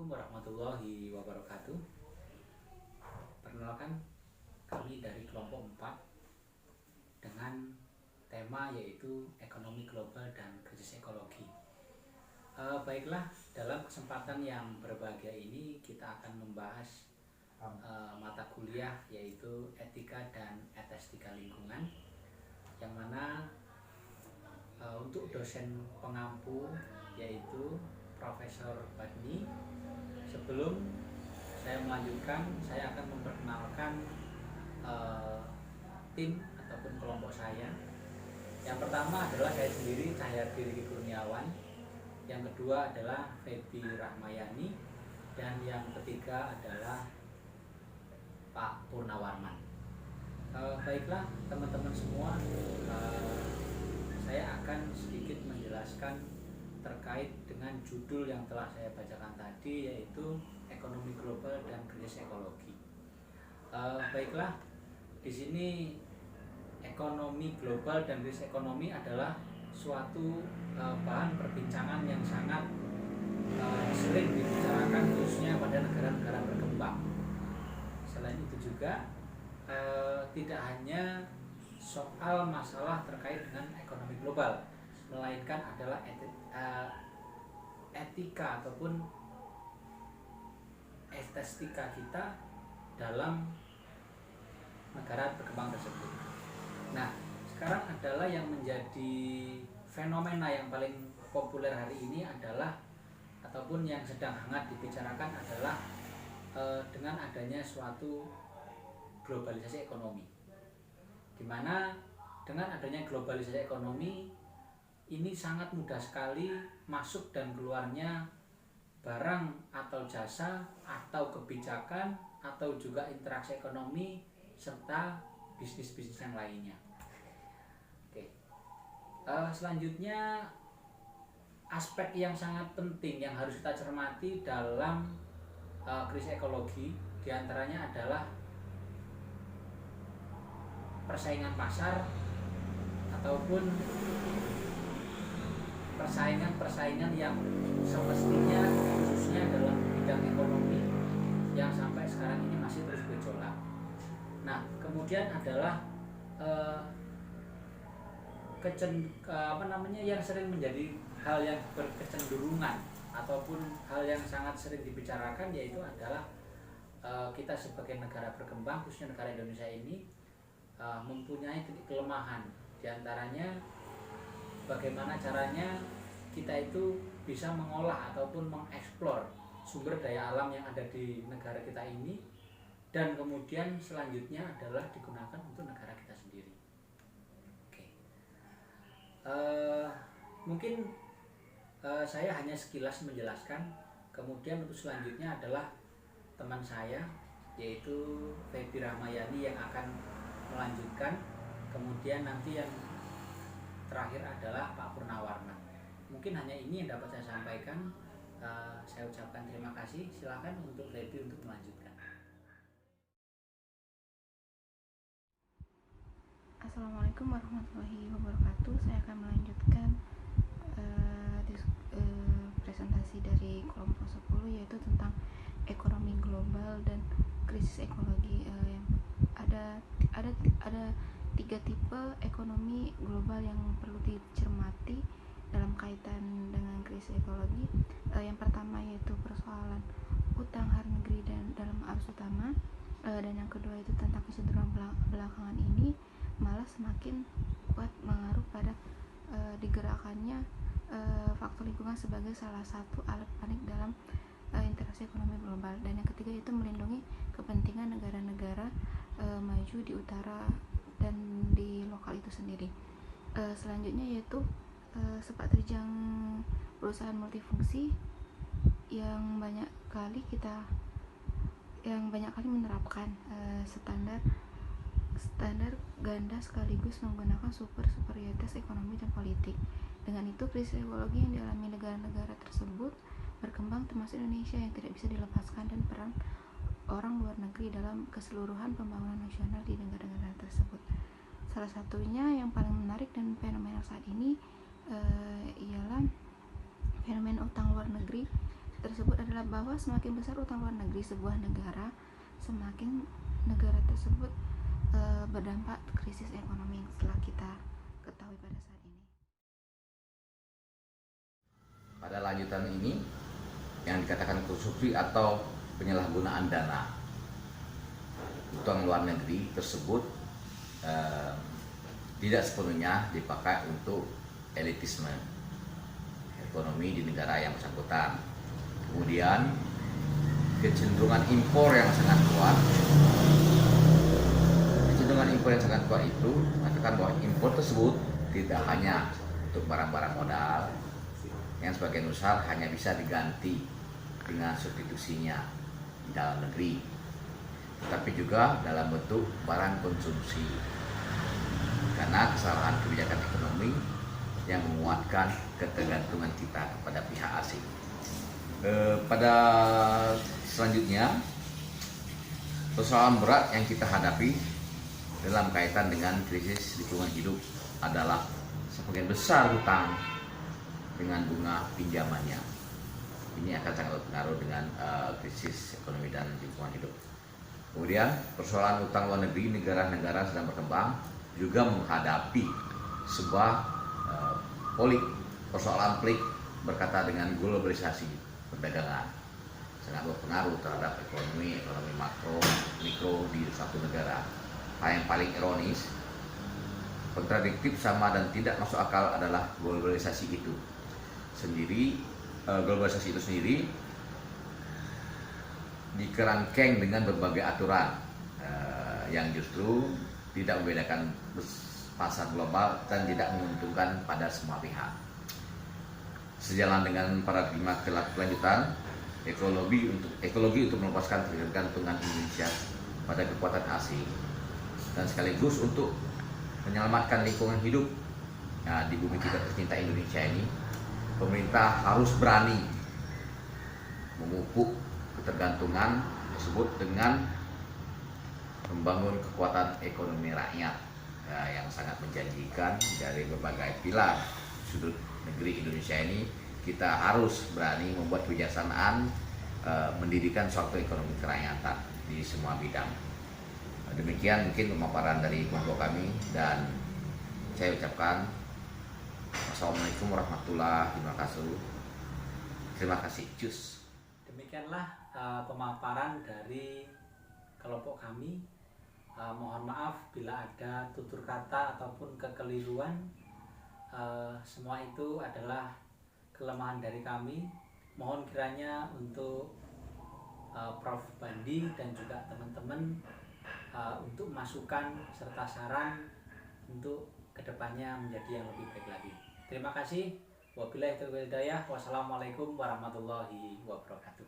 Assalamualaikum warahmatullahi wabarakatuh. Perkenalkan, kami dari kelompok 4 dengan tema yaitu ekonomi global dan krisis ekologi. Baiklah, dalam kesempatan yang berbahagia ini kita akan membahas mata kuliah yaitu etika dan estetika lingkungan, yang mana untuk dosen pengampu yaitu Profesor Badni. Sebelum saya melanjutkan, saya akan memperkenalkan tim ataupun kelompok saya. Yang pertama adalah saya sendiri, Cahyadi Riki Kurniawan. Yang kedua adalah Febi Rahmayani. Dan yang ketiga adalah Pak Purnawarman. Baiklah teman-teman semua, saya akan sedikit menjelaskan terkait dengan judul yang telah saya bacakan tadi, yaitu ekonomi global dan krisis ekologi. Baiklah, di sini ekonomi global dan krisis ekonomi adalah suatu bahan perbincangan yang sangat sering dibicarakan khususnya pada negara-negara berkembang. Selain itu juga tidak hanya soal masalah terkait dengan ekonomi global, melainkan adalah etika ataupun estetika kita dalam negara berkembang tersebut. Nah, sekarang adalah yang menjadi fenomena yang paling populer hari ini adalah ataupun yang sedang hangat dibicarakan adalah dengan adanya suatu globalisasi ekonomi, di mana dengan adanya globalisasi ekonomi ini sangat mudah sekali masuk dan keluarnya barang atau jasa atau kebijakan atau juga interaksi ekonomi serta bisnis-bisnis yang lainnya. Oke. Selanjutnya aspek yang sangat penting yang harus kita cermati dalam krisis ekologi diantaranya adalah persaingan pasar ataupun persaingan yang semestinya khususnya dalam bidang ekonomi yang sampai sekarang ini masih terus bergejolak. Nah, kemudian adalah yang sering menjadi hal yang berkecenderungan ataupun hal yang sangat sering dibicarakan, yaitu adalah kita sebagai negara berkembang khususnya negara Indonesia ini mempunyai titik kelemahan. Di antaranya bagaimana caranya kita itu bisa mengolah ataupun mengeksplor sumber daya alam yang ada di negara kita ini, dan kemudian selanjutnya adalah digunakan untuk negara kita sendiri. Oke. Mungkin saya hanya sekilas menjelaskan, kemudian untuk selanjutnya adalah teman saya yaitu Febi Rahmayani yang akan melanjutkan, kemudian nanti yang terakhir adalah Pak Purnawarman. Mungkin hanya ini yang dapat saya sampaikan. Saya ucapkan terima kasih. Silakan untuk Febi untuk melanjutkan. Assalamualaikum warahmatullahi wabarakatuh. Saya akan melanjutkan presentasi dari kelompok 10, yaitu tentang ekonomi global dan krisis ekologi. Yang ada 3 tipe ekonomi global yang perlu dicermati dalam kaitan dengan krisis ekologi. Yang pertama yaitu persoalan utang luar negeri dan dalam arus utama, dan yang kedua itu tentang kecenderungan belakangan ini malah semakin kuat mengaruh pada digerakkannya faktor lingkungan sebagai salah satu alat panik dalam interaksi ekonomi global. Dan yang ketiga itu melindungi kepentingan negara-negara maju di utara dan di lokal itu sendiri. Selanjutnya yaitu sepak terjang perusahaan multifungsi yang banyak kali menerapkan standar ganda sekaligus menggunakan superioritas ekonomi dan politik. Dengan itu, krisis ekologi yang dialami negara-negara tersebut berkembang, termasuk Indonesia, yang tidak bisa dilepaskan dan peran orang luar negeri dalam keseluruhan pembangunan nasional di negara-negara tersebut. Salah satunya yang paling menarik dan fenomenal saat ini ialah fenomena utang luar negeri tersebut adalah adalah bahwa semakin besar utang luar negeri sebuah negara, semakin negara tersebut berdampak krisis ekonomi yang telah kita ketahui pada saat ini. Pada lanjutan ini yang dikatakan korupsi atau penyalahgunaan dana utang luar negeri tersebut tidak sepenuhnya dipakai untuk elitisme ekonomi di negara yang bersangkutan. Kemudian kecenderungan impor yang sangat kuat. Kecenderungan impor yang sangat kuat itu mengatakan bahwa impor tersebut tidak hanya untuk barang-barang modal yang sebagian besar hanya bisa diganti dengan substitusinya di dalam negeri, tetapi juga dalam bentuk barang konsumsi karena kesalahan kebijakan ekonomi yang menguatkan ketergantungan kita kepada pihak asing. Pada selanjutnya, persoalan berat yang kita hadapi dalam kaitan dengan krisis lingkungan hidup adalah sebagian besar hutang dengan bunga pinjamannya. Ini akan sangat berpengaruh dengan krisis ekonomi dan lingkungan hidup. Kemudian persoalan utang luar negeri negara-negara sedang berkembang juga menghadapi sebuah persoalan pelik berkaitan dengan globalisasi perdagangan, sangat berpengaruh terhadap ekonomi makro, mikro di satu negara. Hal yang paling ironis, kontradiktif sama dan tidak masuk akal adalah globalisasi itu sendiri. Globalisasi itu sendiri dikerangkeng dengan berbagai aturan yang justru tidak membedakan pasar global dan tidak menguntungkan pada semua pihak. Sejalan dengan paradigma kelanjutan ekologi untuk melepaskan ketergantungan Indonesia pada kekuatan asing dan sekaligus untuk menyelamatkan lingkungan hidup di bumi kita tercinta Indonesia ini, pemerintah harus berani memupuk ketergantungan tersebut dengan membangun kekuatan ekonomi rakyat yang sangat menjanjikan. Dari berbagai pilar sudut negeri Indonesia ini, kita harus berani membuat kebijaksanaan mendirikan suatu ekonomi kerakyatan di semua bidang. Demikian mungkin pemaparan dari kelompok kami, dan saya ucapkan Assalamualaikum warahmatullahi wabarakatuh. Terima kasih. Cus. Demikianlah pemaparan dari kelompok kami. Mohon maaf bila ada tutur kata ataupun kekeliruan. Semua itu adalah kelemahan dari kami. Mohon kiranya untuk Prof. Bandi dan juga teman-teman untuk masukan serta saran untuk kedepannya menjadi yang lebih baik lagi. Terima kasih. Wabillahi taufiq wal hidayah. Wassalamualaikum warahmatullahi wabarakatuh.